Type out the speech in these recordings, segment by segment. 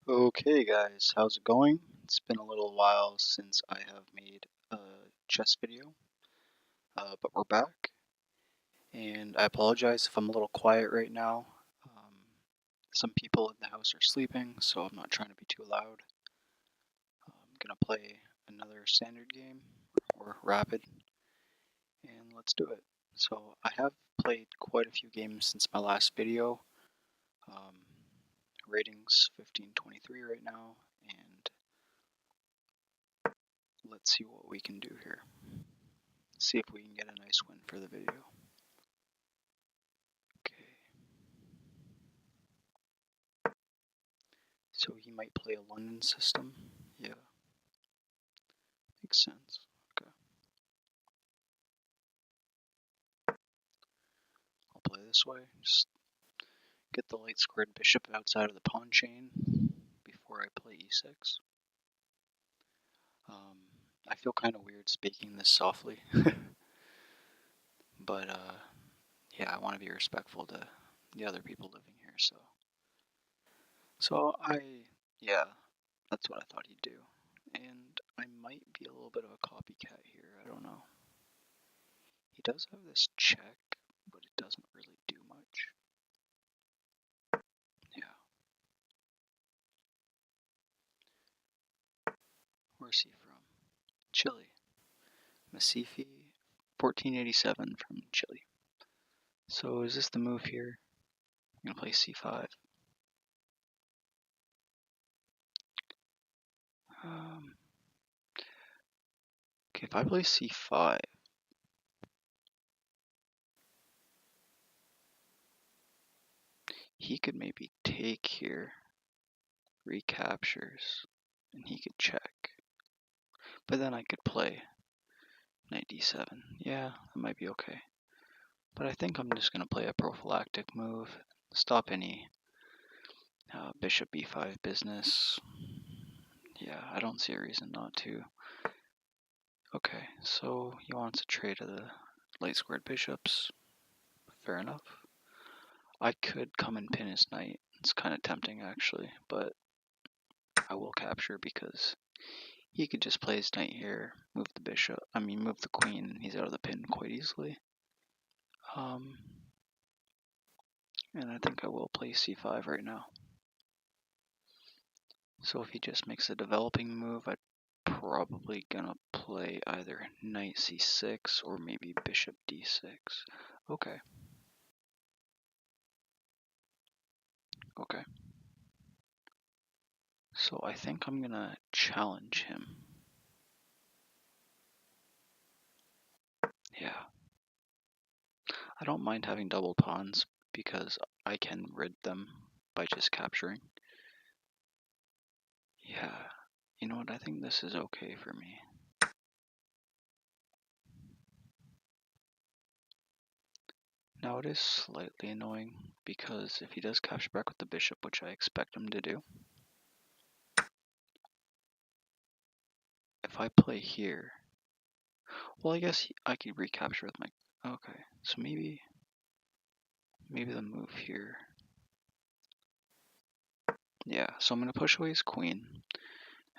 Okay guys, how's it going? It's been a little while since I have made a chess video, but we're back, and I apologize if I'm a little quiet right now. Some people in the house are sleeping, so I'm not trying to be too loud. I'm gonna play another standard game, or rapid, and let's do it. So I have played quite a few games since my last video. Um, Ratings 1523 right now, and let's see what we can do here. See if we can get a nice win for the video. Okay. So he might play a London system. Yeah. Makes sense. Okay. I'll play this way. Just get the light squared bishop outside of the pawn chain before I play e6. I feel kind of weird speaking this softly. But yeah, I want to be respectful to the other people living here, yeah, that's what I thought he'd do. And I might be a little bit of a copycat here, I don't know. He does have this check, but it doesn't really do much. Yeah. Where's he from? Chile. Masifi, 1487 from Chile. So is this the move here? I'm gonna play c5. Okay, if I play c5, he could maybe take here, recaptures, and he could check. But then I could play knight d7. Yeah, that might be okay. But I think I'm just gonna play a prophylactic move, stop any bishop b5 business. Yeah, I don't see a reason not to. Okay, so he wants to trade to the light squared bishops. Fair enough. I could come and pin his knight. It's kind of tempting actually, but I will capture because he could just play his knight here, move the queen, and he's out of the pin quite easily. And I think I will play c5 right now. So if he just makes a developing move, I'm probably gonna play either knight c6 or maybe bishop d6. Okay. Okay. So I think I'm gonna challenge him. Yeah. I don't mind having double pawns because I can rid them by just capturing. Yeah. You know what? I think this is okay for me. Now it is slightly annoying because if he does capture back with the bishop, which I expect him to do, if I play here, well, I guess I could recapture with my. Okay, so maybe the move here. Yeah, so I'm gonna push away his queen,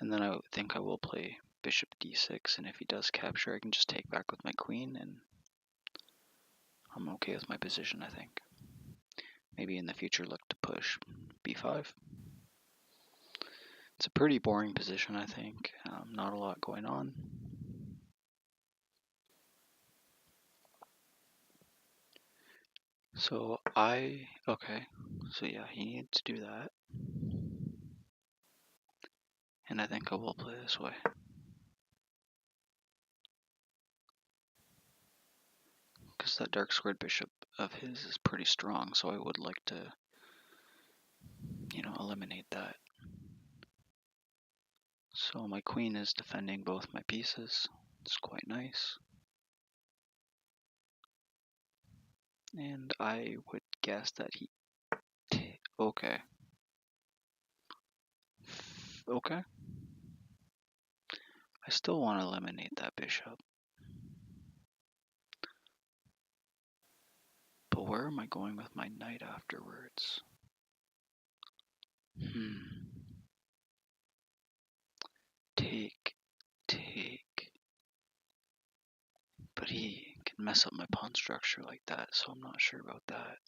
and then I think I will play bishop d6, and if he does capture, I can just take back with my queen, and I'm okay with my position, I think. Maybe in the future look to push b5. It's a pretty boring position, I think. Not a lot going on. So okay, so yeah, he needed to do that. And I think I will play this way. Because that dark squared bishop of his is pretty strong, so I would like to, eliminate that. So my queen is defending both my pieces. It's quite nice. And I would guess that he... Okay. Okay. I still want to eliminate that bishop. But where am I going with my knight afterwards? mess up my pawn structure like that, so I'm not sure about that.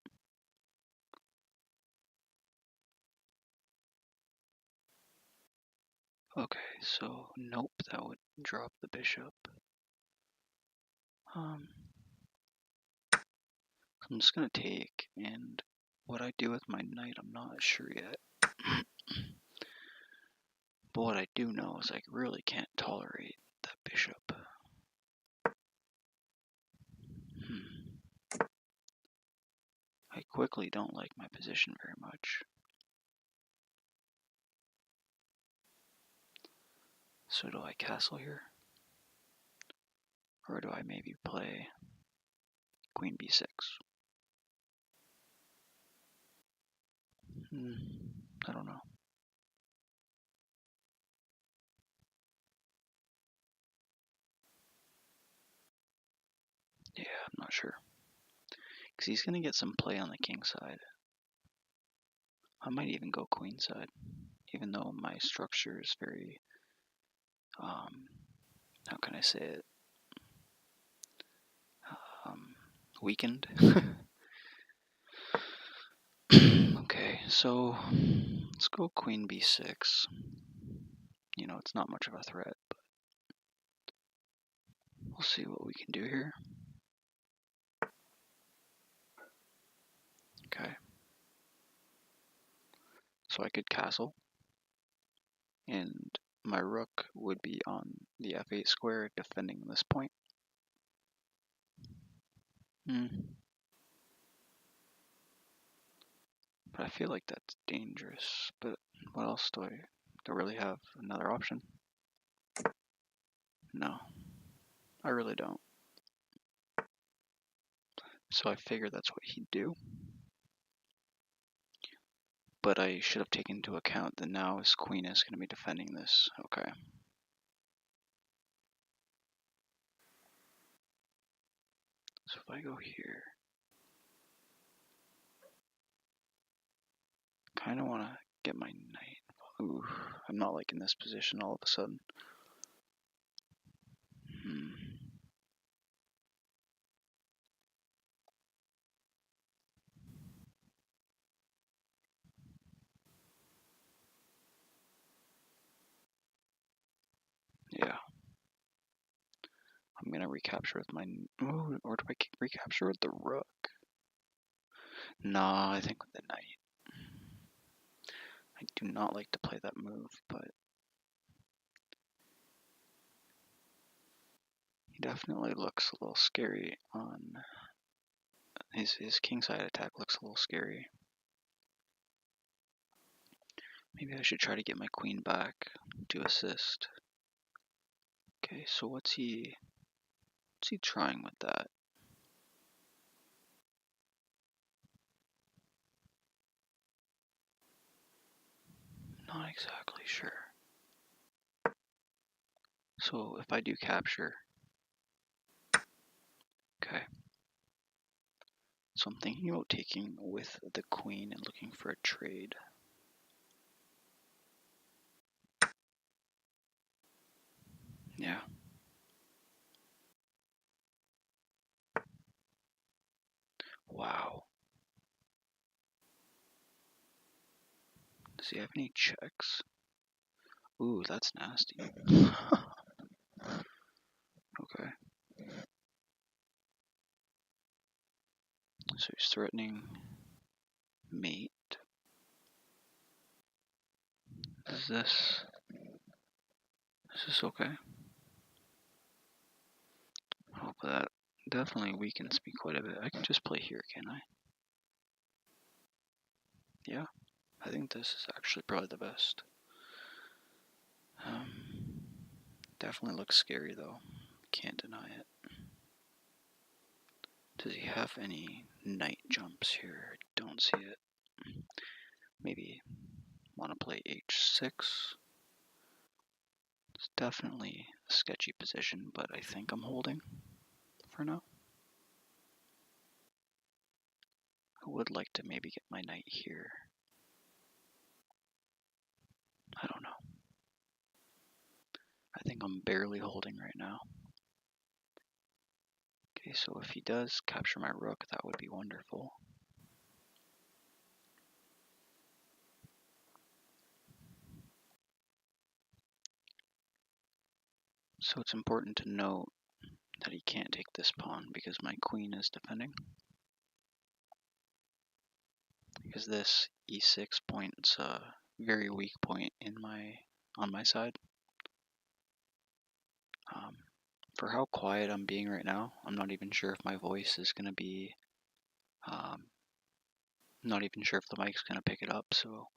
Okay, so nope, that would drop the bishop. I'm just gonna take, and what I do with my knight, I'm not sure yet. But what I do know is I really can't tolerate that bishop. I quickly don't like my position very much. So do I castle here? Or do I maybe play queen b6? I don't know. Yeah, I'm not sure. Because he's going to get some play on the king side. I might even go queen side. Even though my structure is very, how can I say it? Weakened. Okay, so let's go queen b6. You know, it's not much of a threat, but we'll see what we can do here. Okay. So I could castle, and my rook would be on the f8 square defending this point. But I feel like that's dangerous. But what else do I really have another option? No, I really don't. So I figured that's what he'd do. But I should have taken into account that now his queen is going to be defending this. Okay. So if I go here, kind of want to get my knight. Ooh, I'm not liking this position all of a sudden. Yeah. I'm going to recapture with my... Ooh, or do I recapture with the rook? Nah, I think with the knight. I do not like to play that move, but he definitely looks a little scary on his kingside attack looks a little scary. Maybe I should try to get my queen back to assist. Okay, so what's he trying with that? Not exactly sure. So if I do capture, okay. So I'm thinking about taking with the queen and looking for a trade. Yeah. Wow. Does he have any checks? Ooh, that's nasty. Okay. So he's threatening mate. Is this okay? Oh, but that definitely weakens me quite a bit. I can just play here, can I? Yeah. I think this is actually probably the best. Definitely looks scary though. Can't deny it. Does he have any knight jumps here? I don't see it. Maybe want to play h6. It's definitely a sketchy position, but I think I'm holding for now. I would like to maybe get my knight here. I don't know. I think I'm barely holding right now. Okay, so if he does capture my rook, that would be wonderful. So it's important to note that he can't take this pawn because my queen is defending. Because this e6 point's a very weak point on my side. For how quiet I'm being right now, I'm not even sure if my voice is gonna be. Not even sure if the mic's gonna pick it up. So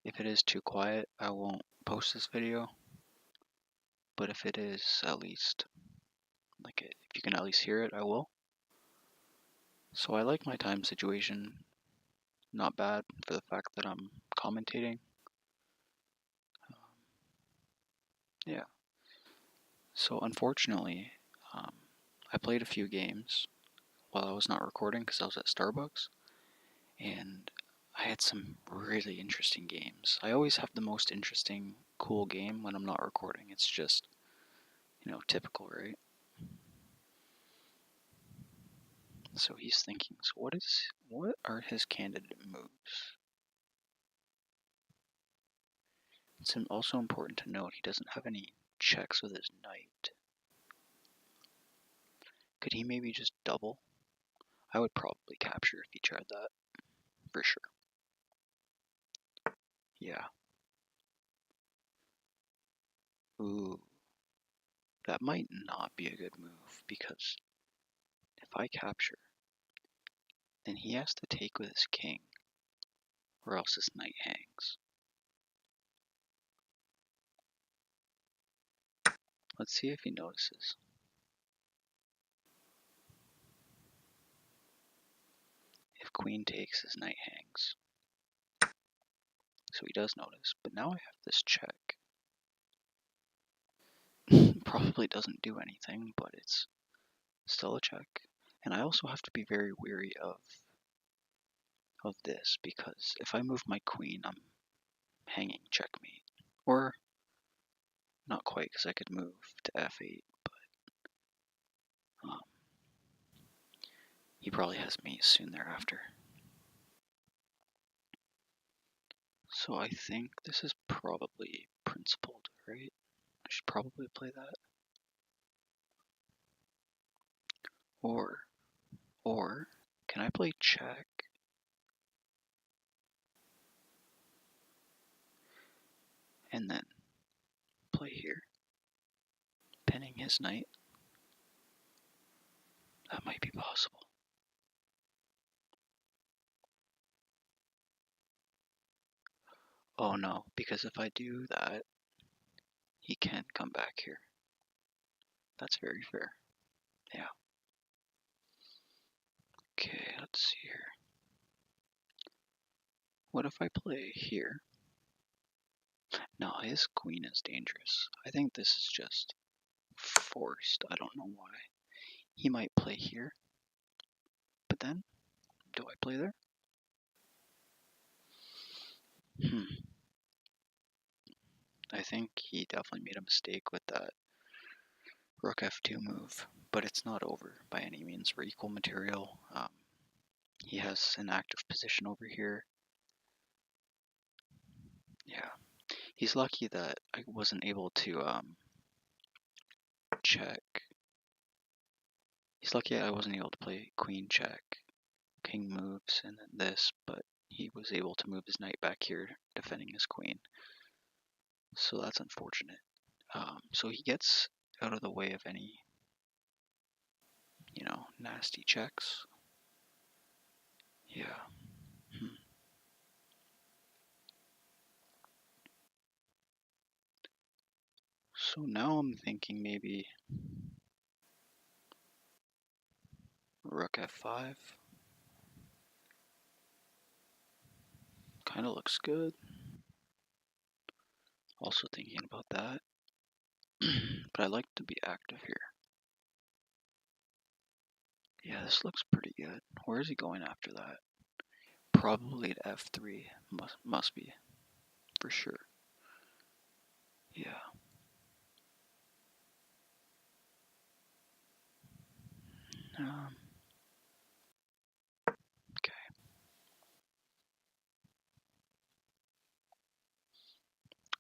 if it is too quiet, I won't post this video. But if it is at least if you can at least hear it, I will. So I like my time situation. Not bad for the fact that I'm commentating. Yeah. So unfortunately, I played a few games while I was not recording because I was at Starbucks, and I had some really interesting games. I always have the most interesting, cool game when I'm not recording. It's just, typical, right? So he's thinking, so what are his candidate moves? It's also important to note he doesn't have any checks with his knight. Could he maybe just double? I would probably capture if he tried that, for sure. Yeah. Ooh. That might not be a good move, because if I capture, then he has to take with his king, or else his knight hangs. Let's see if he notices. If queen takes, his knight hangs. So he does notice, but now I have this check. Probably doesn't do anything, but it's still a check. And I also have to be very wary of this, because if I move my queen, I'm hanging checkmate. Or not quite, because I could move to f8, but he probably has mate soon thereafter. So I think this is probably principled, right? I should probably play that. Or can I play check? And then play here, pinning his knight? That might be possible. Oh no, because if I do that, he can come back here. That's very fair. Yeah. Okay, let's see here. What if I play here? No, his queen is dangerous. I think this is just forced. I don't know why. He might play here. But then, do I play there? I think he definitely made a mistake with that rook f2 move. But it's not over by any means. We're equal material. He has an active position over here. Yeah. He's lucky that I wasn't able to check. He's lucky I wasn't able to play queen check, king moves, and then this, but he was able to move his knight back here, defending his queen. So that's unfortunate. So he gets out of the way of any, nasty checks. Yeah. So now I'm thinking maybe rook f5. Kind of looks good. Also thinking about that. But I like to be active here. Yeah, this looks pretty good. Where is he going after that? Probably at f3. Must be. For sure. Yeah. Okay.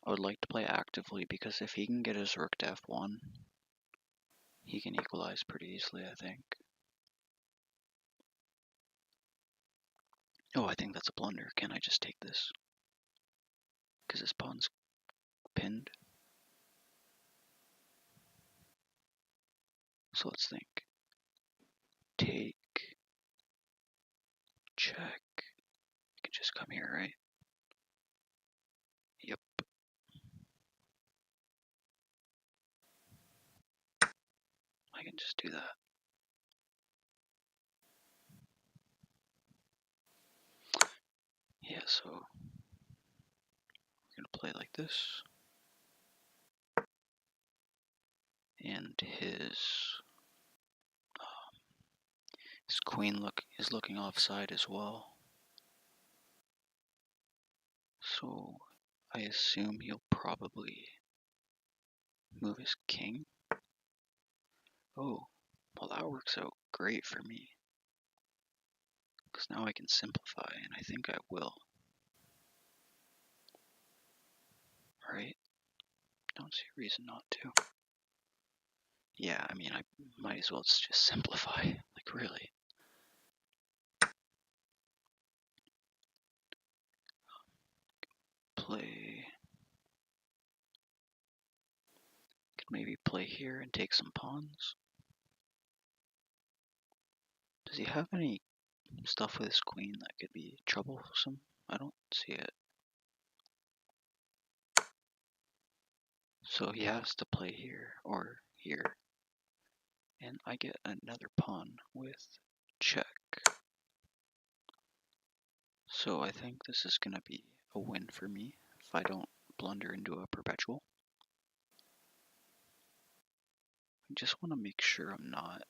I would like to play actively because if he can get his rook to f1, he can equalize pretty easily, I think. Oh, I think that's a blunder. Can I just take this? Because his pawn's pinned. So let's think. Take. Check. I can just come here, right? Yep. I can just do that. Yeah, so we're gonna play like this. And his queen is looking offside as well. So I assume he'll probably move his king. Oh, well that works out great for me. Because now I can simplify, and I think I will. Right? Don't see a reason not to. Yeah, I mean, I might as well just simplify. Like, really. Play. Could maybe play here and take some pawns. Does he have any stuff with his queen that could be troublesome? I don't see it. So he has to play here or here. And I get another pawn with check. So I think this is going to be a win for me if I don't blunder into a perpetual. I just want to make sure I'm not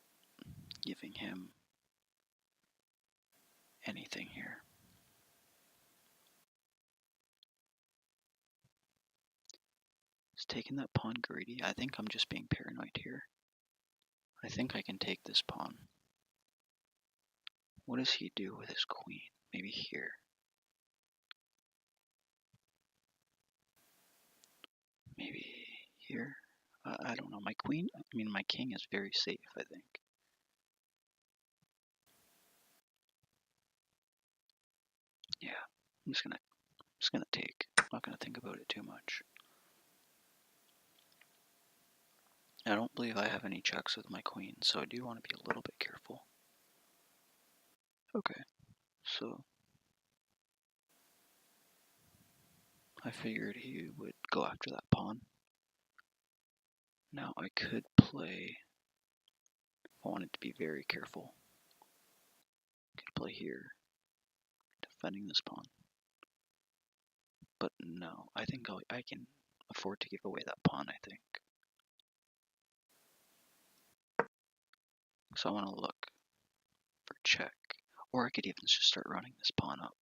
giving him anything here. He's taking that pawn greedy. I think I'm just being paranoid here. I think I can take this pawn. What does he do with his queen? Maybe here. Maybe here. I don't know. My king is very safe, I think. Yeah, I'm just gonna take. I'm not gonna think about it too much. I don't believe I have any checks with my queen, so I do want to be a little bit careful. Okay, so I figured he would go after that pawn. Now I could play. I wanted to be very careful. I could play here, defending this pawn. But no, I think I can afford to give away that pawn, I think. So I want to look for check. Or I could even just start running this pawn up.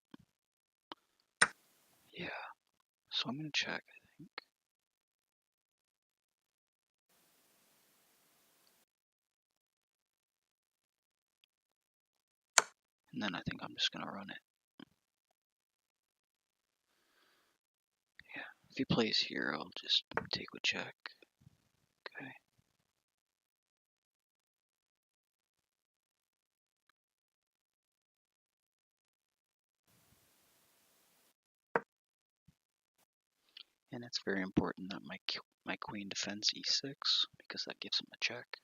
Yeah. So I'm going to check, I think. And then I think I'm just going to run it. Yeah. If he plays here, I'll just take with check. Okay. And it's very important that my queen defends e6, because that gives him a check.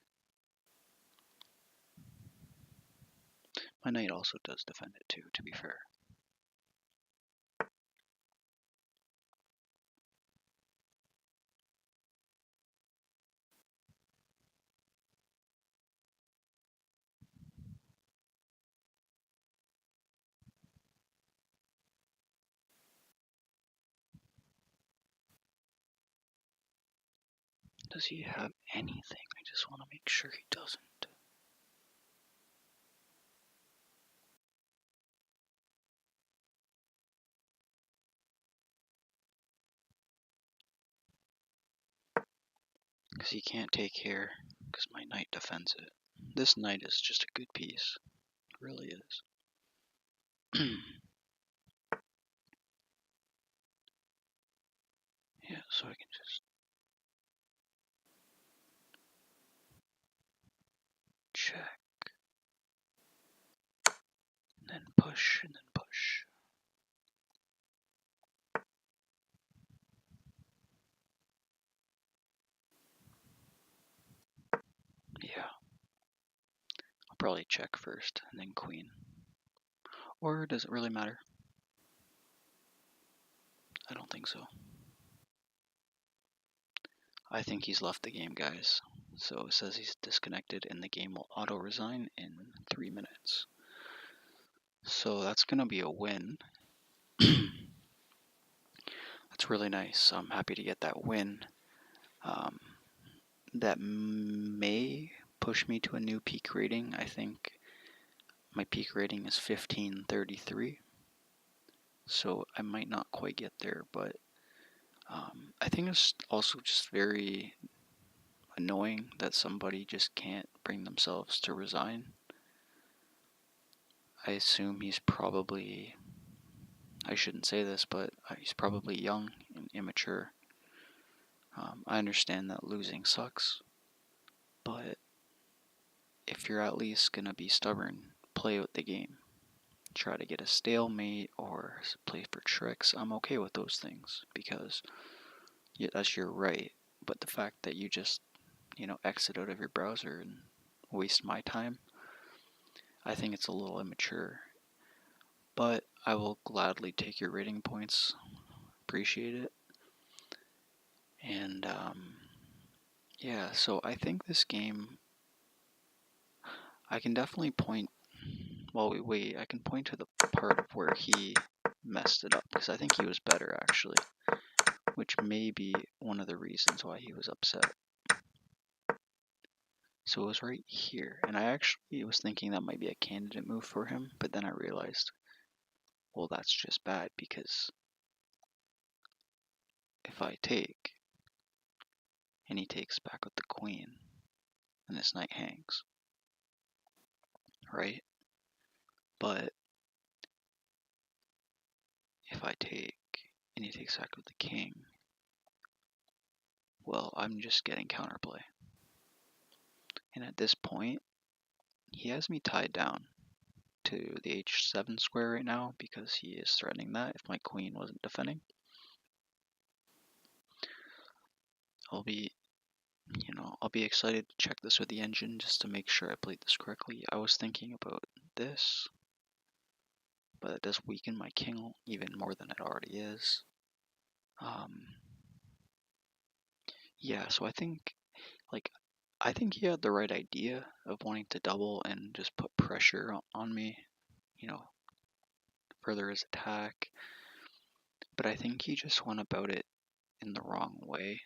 My knight also does defend it too, to be fair. Does he have anything? I just want to make sure he doesn't. Because he can't take here, because my knight defends it. This knight is just a good piece. It really is. Yeah, so I can just check, and then push, and then push. Yeah. I'll probably check first, and then queen. Or does it really matter? I don't think so. I think he's left the game, guys. So it says he's disconnected, and the game will auto-resign in 3 minutes. So that's going to be a win. That's really nice. I'm happy to get that win. That may push me to a new peak rating. I think my peak rating is 1533. So I might not quite get there, but I think it's also just very annoying that somebody just can't bring themselves to resign. I assume he's probably, I shouldn't say this, but he's probably young and immature. I understand that losing sucks, but if you're at least going to be stubborn, play with the game. Try to get a stalemate or play for tricks. I'm okay with those things because that's your right. But the fact that you just, exit out of your browser and waste my time, I think it's a little immature. But I will gladly take your rating points. Appreciate it. And yeah, so I think this game, I can definitely point. Well, wait, I can point to the part of where he messed it up because I think he was better actually, which may be one of the reasons why he was upset. So it was right here, and I actually was thinking that might be a candidate move for him, but then I realized, well, that's just bad because if I take, and he takes back with the queen, and this knight hangs, right? But if I take, and he takes back with the king, well, I'm just getting counterplay. And at this point, he has me tied down to the h7 square right now because he is threatening that if my queen wasn't defending. I'll be excited to check this with the engine just to make sure I played this correctly. I was thinking about this, but it does weaken my king even more than it already is. Yeah, so I think he had the right idea of wanting to double and just put pressure on me, further his attack. But I think he just went about it in the wrong way.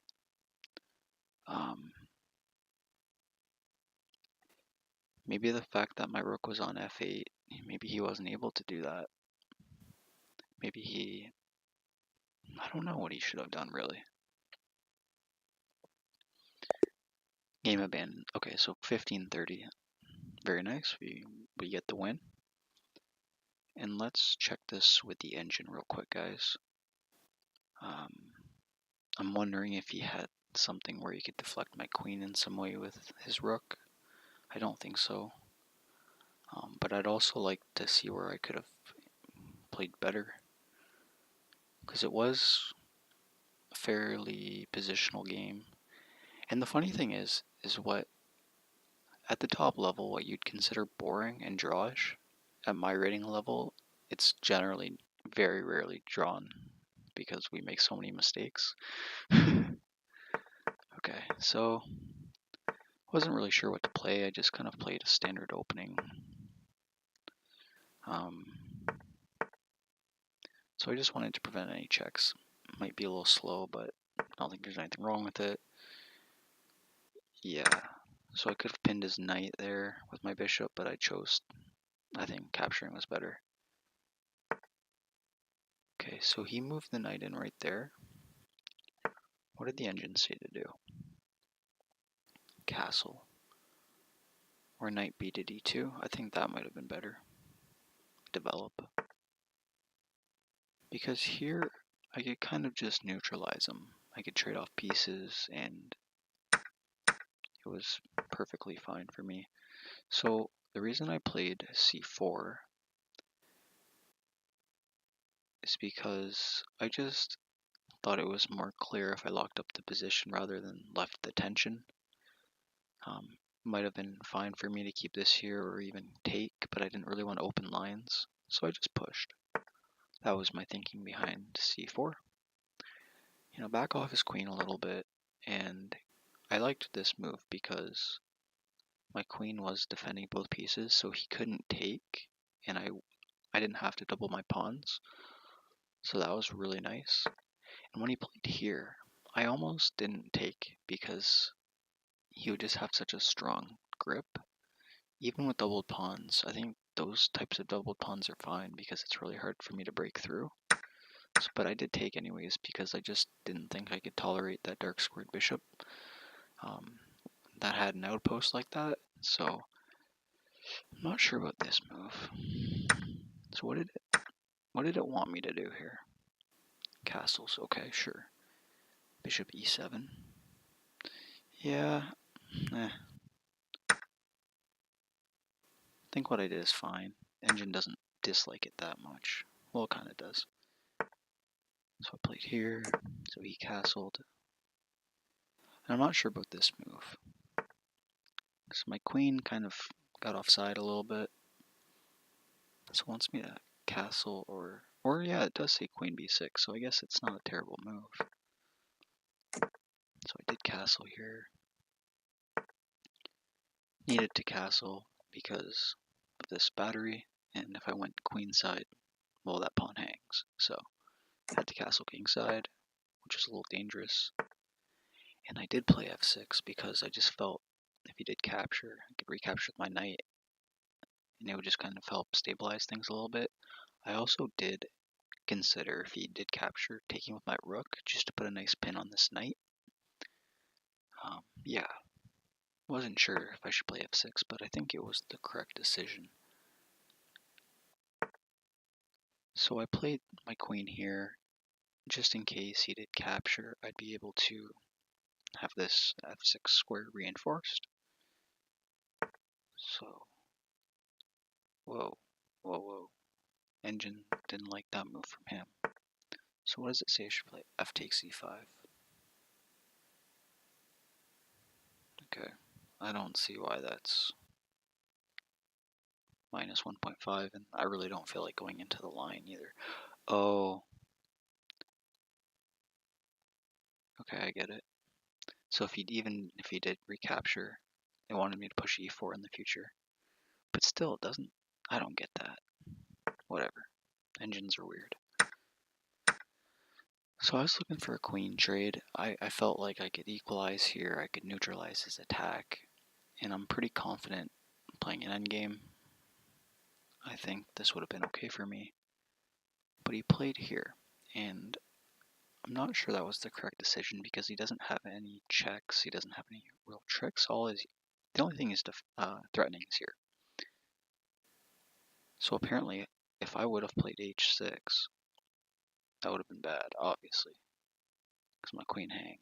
Maybe the fact that my rook was on f8, maybe he wasn't able to do that. Maybe I don't know what he should have done really. Game abandoned. Okay, so 1530. Very nice. We get the win. And let's check this with the engine real quick, guys. I'm wondering if he had something where he could deflect my queen in some way with his rook. I don't think so. But I'd also like to see where I could have played better. Because it was a fairly positional game. And the funny thing is what, at the top level, what you'd consider boring and drawish, at my rating level, it's generally very rarely drawn because we make so many mistakes. Okay, so wasn't really sure what to play. I just kind of played a standard opening. So I just wanted to prevent any checks. Might be a little slow, but I don't think there's anything wrong with it. Yeah, so I could have pinned his knight there with my bishop, but I think capturing was better. Okay, so he moved the knight in right there. What did the engine say to do? Castle. Or knight b to d2. I think that might have been better. Develop. Because here, I could kind of just neutralize him. I could trade off pieces, and it was perfectly fine for me. So the reason I played c4 is because I just thought it was more clear if I locked up the position rather than left the tension. Might have been fine for me to keep this here or even take, but I didn't really want to open lines, so I just pushed. That was my thinking behind c4. You know, back off his queen a little bit, and I liked this move because my queen was defending both pieces, so he couldn't take, and I didn't have to double my pawns, so that was really nice. And when he played here, I almost didn't take because he would just have such a strong grip. Even with doubled pawns, I think those types of doubled pawns are fine because it's really hard for me to break through. But I did take anyways because I just didn't think I could tolerate that dark squared bishop that had an outpost like that. So I'm not sure about this move. So what did it want me to do here? Castles, okay, sure. Bishop e7. Yeah, I think what I did is fine. Engine doesn't dislike it that much. Well, it kind of does. So I played here, so he castled. And I'm not sure about this move. So my queen kind of got offside a little bit. So it wants me to castle or yeah, it does say queen b6, so I guess it's not a terrible move. So I did castle here. Needed to castle because of this battery, and if I went queenside, well, that pawn hangs. So I had to castle kingside, which is a little dangerous. And I did play f6 because I just felt if he did capture, I could recapture with my knight, and it would just kind of help stabilize things a little bit. I also did consider, if he did capture, taking with my rook just to put a nice pin on this knight. Yeah, wasn't sure if I should play f6, but I think it was the correct decision. So I played my queen here, just in case he did capture, I'd be able to have this f6 square reinforced. So, whoa. Engine didn't like that move from him. So what does it say I should play? F takes e5. Okay, I don't see why that's minus 1.5, and I really don't feel like going into the line either. Oh. Okay, I get it. So if he did recapture, they wanted me to push e4 in the future. But still, it doesn't, I don't get that. Whatever. Engines are weird. So I was looking for a queen trade. I felt like I could equalize here, I could neutralize his attack, and I'm pretty confident playing an endgame. I think this would have been okay for me. But he played here, and I'm not sure that was the correct decision because he doesn't have any checks, he doesn't have any real tricks. The only thing is threatening is here. So apparently, if I would have played h6, that would have been bad, obviously, because my queen hang.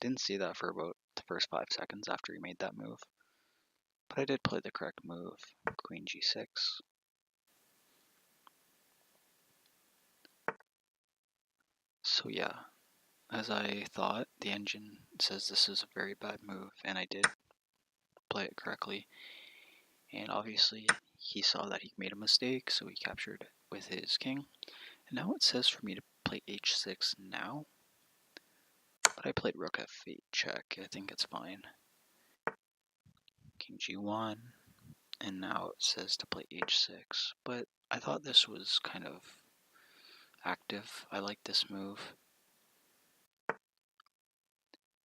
Didn't see that for about the first 5 seconds after he made that move. But I did play the correct move, queen g6. So yeah, as I thought, the engine says this is a very bad move, and I did play it correctly. And obviously, he saw that he made a mistake, so he captured with his king. And now it says for me to play h6 now, but I played rook f8 check. I think it's fine. King g1, and now it says to play h6. But I thought this was kind of active. I like this move.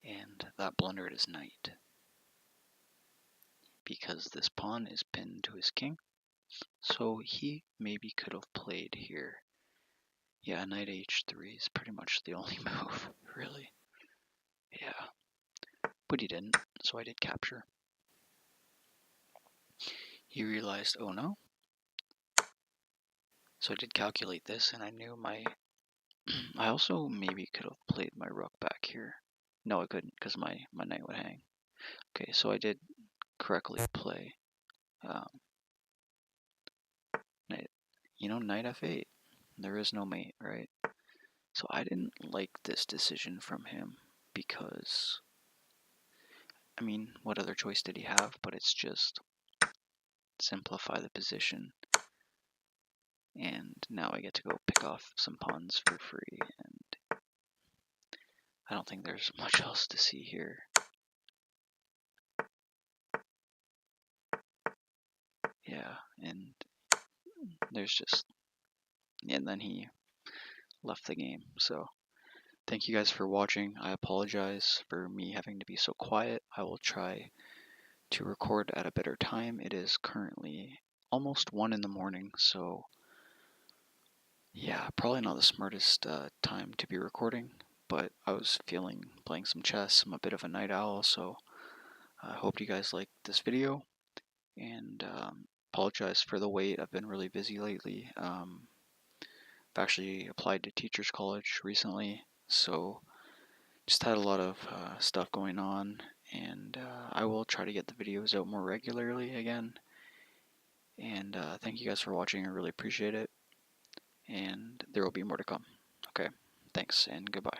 And that blundered his knight, because this pawn is pinned to his king. So he maybe could have played here. Yeah, knight h3 is pretty much the only move, really. Yeah. But he didn't, so I did capture. he realized, oh no. So I did calculate this, and I knew my... I also maybe could have played my rook back here. No, I couldn't, because my knight would hang. Okay, so I did correctly play knight, knight f8. There is no mate, right? So I didn't like this decision from him because, I mean, what other choice did he have? But it's just simplify the position. And now I get to go pick off some pawns for free, and I don't think there's much else to see here. Yeah, and there's just... and then he left the game. So thank you guys for watching. I apologize for me having to be so quiet. I will try to record at a better time. It is currently almost 1 in the morning, so yeah, probably not the smartest time to be recording, but I was feeling playing some chess. I'm a bit of a night owl, so I hope you guys liked this video, and apologize for the wait. I've been really busy lately. I've actually applied to Teachers College recently, so just had a lot of stuff going on, and I will try to get the videos out more regularly again. And thank you guys for watching. I really appreciate it, and there will be more to come. Okay, thanks and goodbye.